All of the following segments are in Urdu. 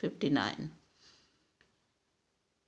59।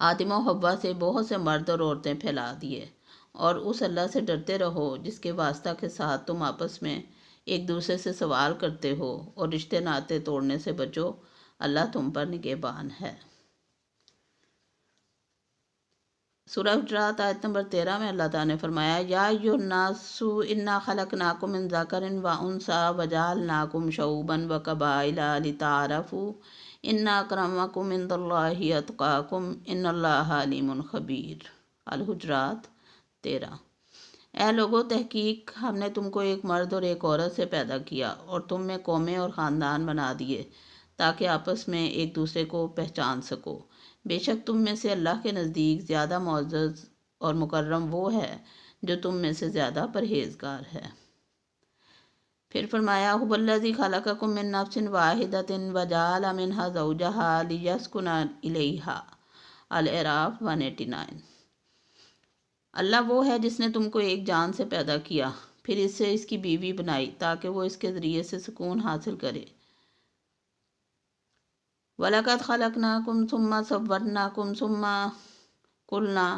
آدم و حوا سے بہت سے مرد اور عورتیں پھیلا دیے، اور اس اللہ سے ڈرتے رہو جس کے واسطہ کے ساتھ تم آپس میں ایک دوسرے سے سوال کرتے ہو، اور رشتے ناطے توڑنے سے بچو، اللہ تم پر نگہبان ہے۔ سورہ حجرات آیت نمبر 13 میں اللہ تعالیٰ نے فرمایا، یا ایھا الناس انا خلقناکم من ذکر و انثی وجعلناکم شعوبا وقبائل لتعارفوا ان اکرمکم عند اللہ اتقاکم ان اللہ علیم خبیر۔ الحجرات 13۔ اے لوگو، تحقیق ہم نے تم کو ایک مرد اور ایک عورت سے پیدا کیا، اور تم میں قومیں اور خاندان بنا دیے تاکہ آپس میں ایک دوسرے کو پہچان سکو۔ بے شک تم میں سے اللہ کے نزدیک زیادہ معزز اور مکرم وہ ہے جو تم میں سے زیادہ پرہیزگار ہے۔ پھر فرمایا، هو الذی خلقکم من نفس واحدۃ وجعل منها زوجها لیسکن الیہا۔ الاعراف 189۔ اللہ وہ ہے جس نے تم کو ایک جان سے پیدا کیا، پھر اس سے اس کی بیوی بنائی تاکہ وہ اس کے ذریعے سے سکون حاصل کرے۔ وَلَقَدْ خَلَقْنَاكُمْ ثُمَّ صَوَّرْنَاكُمْ ثُمَّ قُلْنَا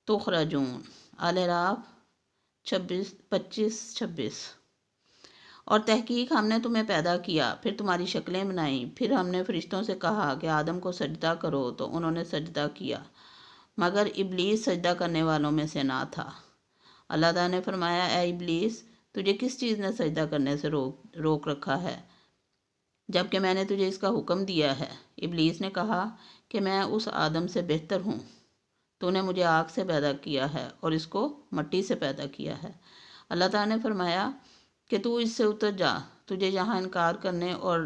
تُخْرَجُونَ۔ الاعراف 25-26۔ اور تحقیق ہم نے تمہیں پیدا کیا، پھر تمہاری شکلیں بنائیں، پھر ہم نے فرشتوں سے کہا کہ آدم کو سجدہ کرو تو انہوں نے سجدہ کیا، مگر ابلیس سجدہ کرنے والوں میں سے نہ تھا۔ اللہ تعالیٰ نے فرمایا، اے ابلیس، تجھے کس چیز نے سجدہ کرنے سے روک رکھا ہے جبکہ میں نے تجھے اس کا حکم دیا ہے؟ ابلیس نے کہا کہ میں اس آدم سے بہتر ہوں، تو نے مجھے آگ سے پیدا کیا ہے اور اس کو مٹی سے پیدا کیا ہے۔ اللہ تعالیٰ نے فرمایا کہ تو اس سے اتر جا، تجھے یہاں انکار کرنے اور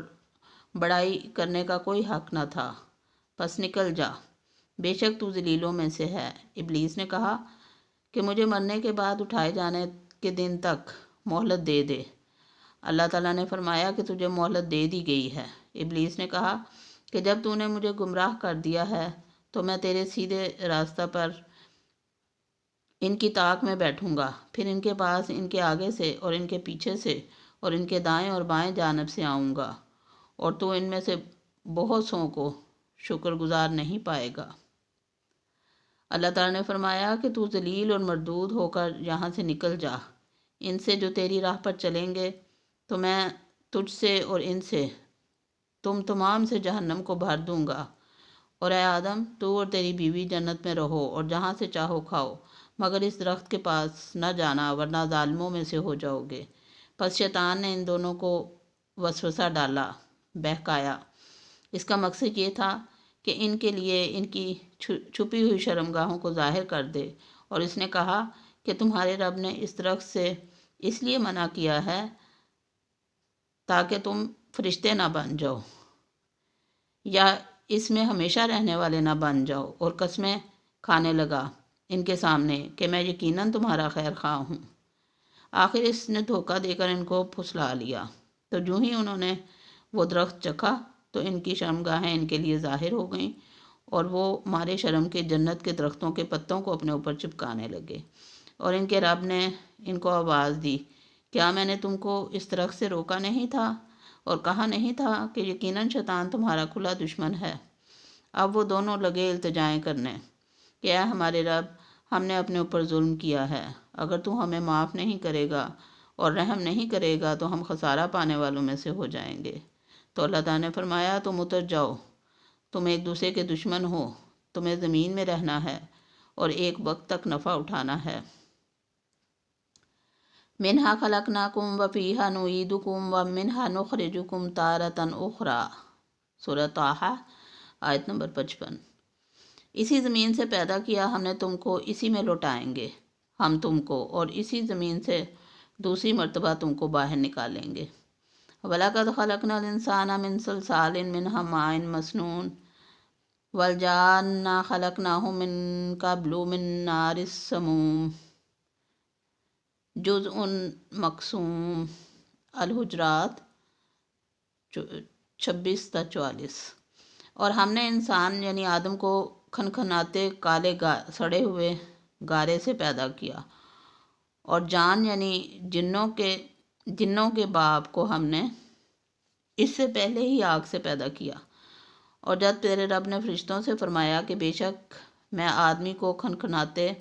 بڑائی کرنے کا کوئی حق نہ تھا، پس نکل جا، بے شک تو ذلیلوں میں سے ہے۔ ابلیس نے کہا کہ مجھے مرنے کے بعد اٹھائے جانے کے دن تک مہلت دے دے۔ اللہ تعالیٰ نے فرمایا کہ تجھے مہلت دے دی گئی ہے۔ ابلیس نے کہا کہ جب تو نے مجھے گمراہ کر دیا ہے تو میں تیرے سیدھے راستہ پر ان کی طاق میں بیٹھوں گا، پھر ان کے پاس ان کے آگے سے اور ان کے پیچھے سے اور ان کے دائیں اور بائیں جانب سے آؤں گا، اور تو ان میں سے بہت سوں کو شکر گزار نہیں پائے گا۔ اللہ تعالیٰ نے فرمایا کہ تو ذلیل اور مردود ہو کر یہاں سے نکل جا، ان سے جو تیری راہ پر چلیں گے تو میں تجھ سے اور ان سے تم تمام سے جہنم کو بھر دوں گا، اور اے آدم، تو اور تیری بیوی جنت میں رہو اور جہاں سے چاہو کھاؤ، مگر اس درخت کے پاس نہ جانا ورنہ ظالموں میں سے ہو جاؤ گے۔ پس شیطان نے ان دونوں کو وسوسہ ڈالا، بہکایا۔ اس کا مقصد یہ تھا کہ ان کے لیے ان کی چھپی ہوئی شرمگاہوں کو ظاہر کر دے، اور اس نے کہا کہ تمہارے رب نے اس درخت سے اس لیے منع کیا ہے تاکہ تم فرشتے نہ بن جاؤ یا اس میں ہمیشہ رہنے والے نہ بن جاؤ، اور قسمیں کھانے لگا ان کے سامنے کہ میں یقیناً تمہارا خیر خواہ ہوں۔ آخر اس نے دھوکہ دے کر ان کو پھسلا لیا، تو جو ہی انہوں نے وہ درخت چکھا تو ان کی شرمگاہیں ان کے لیے ظاہر ہو گئیں، اور وہ مارے شرم کے جنت کے درختوں کے پتوں کو اپنے اوپر چپکانے لگے۔ اور ان کے رب نے ان کو آواز دی، کیا میں نے تم کو اس درخت سے روکا نہیں تھا اور کہا نہیں تھا کہ یقیناً شیطان تمہارا کھلا دشمن ہے؟ اب وہ دونوں لگے التجائیں کرنے کہ اے ہمارے رب، ہم نے اپنے اوپر ظلم کیا ہے، اگر تو ہمیں معاف نہیں کرے گا اور رحم نہیں کرے گا تو ہم خسارہ پانے والوں میں سے ہو جائیں گے۔ تو اللہ تعالیٰ نے فرمایا، تم اتر جاؤ، تم ایک دوسرے کے دشمن ہو، تمہیں زمین میں رہنا ہے اور ایک وقت تک نفع اٹھانا ہے۔ منہا خلقناکم وفیہا نعیدکم ومنہا نخرجکم تارۃ اخری۔ سورہ طٰہٰ آیت نمبر 55۔ اسی زمین سے پیدا کیا ہم نے تم کو، اسی میں لوٹائیں گے ہم تم کو، اور اسی زمین سے دوسری مرتبہ تم کو باہر نکالیں گے۔ وَلَقَدْ خَلَقْنَا الْإِنسَانَ مِنْ صَلْصَالٍ مِنْ حَمَإٍ مَسْنُونٍ وَالْجَانَّ خَلَقْنَاهُ مِنْ قَبْلُ مِنْ نَارِ السَّمُومِ۔ جزء مقسوم۔ الحجرات 26-44۔ اور ہم نے انسان یعنی آدم کو کھنکھناتے کالے سڑے ہوئے گارے سے پیدا کیا، اور جان یعنی جنوں کے باپ کو ہم نے اس سے پہلے ہی آگ سے پیدا کیا، اور جب تیرے رب نے فرشتوں سے فرمایا کہ بے شک میں آدمی کو کھنکھناتے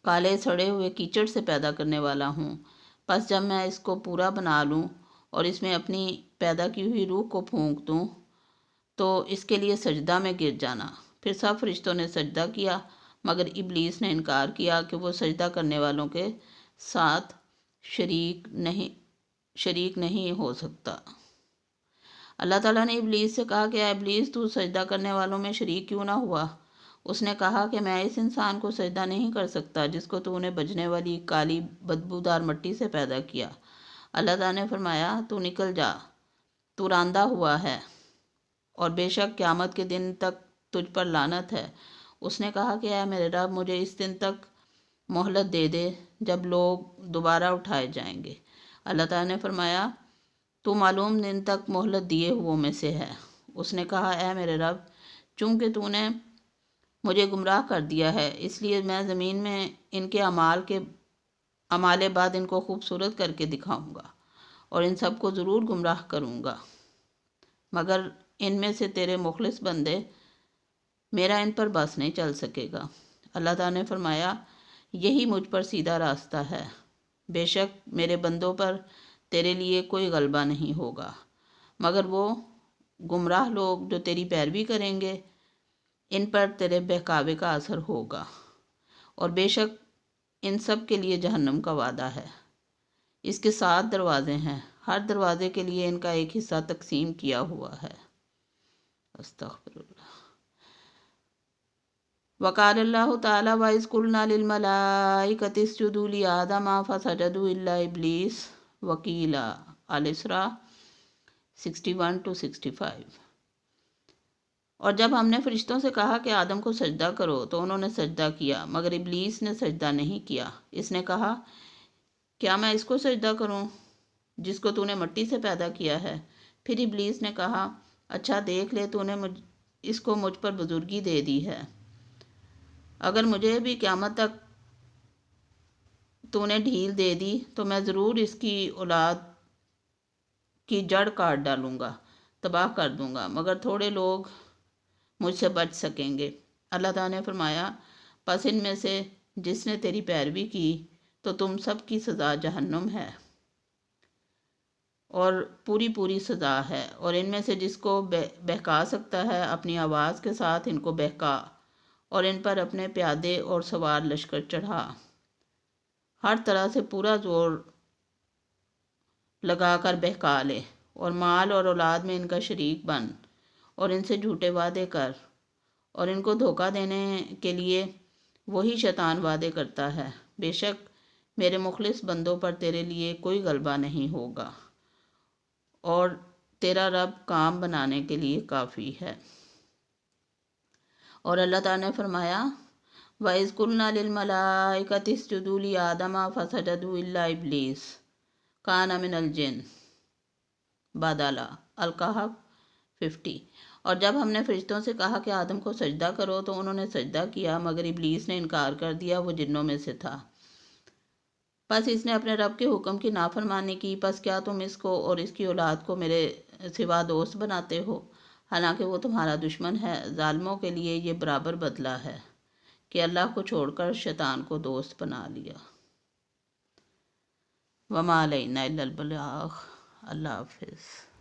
کالے سڑے ہوئے کیچڑ سے پیدا کرنے والا ہوں، پس جب میں اس کو پورا بنا لوں اور اس میں اپنی پیدا کی ہوئی روح کو پھونک دوں تو اس کے لیے سجدہ میں گر جانا۔ پھر سب فرشتوں نے سجدہ کیا مگر ابلیس نے انکار کیا کہ وہ سجدہ کرنے والوں کے ساتھ شریک نہیں ہو سکتا۔ اللہ تعالیٰ نے ابلیس سے کہا کہ اے ابلیس، تو سجدہ کرنے والوں میں شریک کیوں نہ ہوا؟ اس نے کہا کہ میں اس انسان کو سجدہ نہیں کر سکتا جس کو تو نے بجنے والی کالی بدبودار مٹی سے پیدا کیا۔ اللہ تعالیٰ نے فرمایا تو نکل جا، تو راندہ ہوا ہے اور بے شک قیامت کے دن تک تجھ پر لعنت ہے۔ اس نے کہا کہ اے میرے رب، مجھے اس دن تک مہلت دے دے جب لوگ دوبارہ اٹھائے جائیں گے۔ اللہ تعالیٰ نے فرمایا تو معلوم دن تک مہلت دیے ہوئوں میں سے ہے۔ اس نے کہا اے میرے رب، چونکہ تو نے مجھے گمراہ کر دیا ہے اس لیے میں زمین میں ان کے اعمال بعد ان کو خوبصورت کر کے دکھاؤں گا اور ان سب کو ضرور گمراہ کروں گا، مگر ان میں سے تیرے مخلص بندے میرا ان پر بس نہیں چل سکے گا۔ اللہ تعالیٰ نے فرمایا یہی مجھ پر سیدھا راستہ ہے، بے شک میرے بندوں پر تیرے لیے کوئی غلبہ نہیں ہوگا، مگر وہ گمراہ لوگ جو تیری پیروی کریں گے ان پر تیرے بہکاوے کا اثر ہوگا، اور بے شک ان سب کے لیے جہنم کا وعدہ ہے۔ اس کے 7 دروازے ہیں، ہر دروازے کے لیے ان کا ایک حصہ تقسیم کیا ہوا ہے۔ استغفر اللہ۔ وقال اللہ تعالیٰ وَإِذْ قُلْنَا لِلْمَلَائِكَةِ اسْجُدُوا لِآدَمَ فَسَجَدُوا إِلَّا إِبْلِيسَ وَقِيلَ الاسراء 61-65۔ اور جب ہم نے فرشتوں سے کہا کہ آدم کو سجدہ کرو تو انہوں نے سجدہ کیا مگر ابلیس نے سجدہ نہیں کیا۔ اس نے کہا کیا میں اس کو سجدہ کروں جس کو تو نے مٹی سے پیدا کیا ہے؟ پھر ابلیس نے کہا اچھا دیکھ لے، تو نے اس کو مجھ پر بزرگی دے دی ہے، اگر مجھے بھی قیامت تک تو نے ڈھیل دے دی تو میں ضرور اس کی اولاد کی جڑ کاٹ ڈالوں گا، تباہ کر دوں گا، مگر تھوڑے لوگ مجھ سے بچ سکیں گے۔ اللہ تعالیٰ نے فرمایا پس ان میں سے جس نے تیری پیروی کی تو تم سب کی سزا جہنم ہے اور پوری پوری سزا ہے، اور ان میں سے جس کو بہکا سکتا ہے اپنی آواز کے ساتھ ان کو بہکا اور ان پر اپنے پیادے اور سوار لشکر چڑھا، ہر طرح سے پورا زور لگا کر بہکا لے، اور مال اور اولاد میں ان کا شریک بن اور ان سے جھوٹے وعدے کر، اور ان کو دھوکہ دینے کے لیے وہی شیطان وعدے کرتا ہے۔ بے شک میرے مخلص بندوں پر تیرے لیے کوئی غلبہ نہیں ہوگا اور تیرا رب کام بنانے کے لیے کافی ہے۔ اور اللہ تعالیٰ نے فرمایا وَإِذْ قُلْنَا لِلْمَلَائِكَةِ اسْجُدُوا لِآدَمَ فَسَجَدُوا إِلَّا إِبْلِيسَ كَانَ مِنَ الْجِنِّ بَدَلَ الکہف 50۔ اور جب ہم نے فرشتوں سے کہا کہ آدم کو سجدہ کرو تو انہوں نے سجدہ کیا مگر ابلیس نے انکار کر دیا، وہ جنوں میں سے تھا، پس اس نے اپنے رب کے حکم کی نافرمانی کی۔ پس کیا تم اس کو اور اس کی اولاد کو میرے سوا دوست بناتے ہو، حالانکہ وہ تمہارا دشمن ہے۔ ظالموں کے لیے یہ برابر بدلہ ہے کہ اللہ کو چھوڑ کر شیطان کو دوست بنا لیا۔ وما علینا الا البلاغ۔ اللہ حافظ۔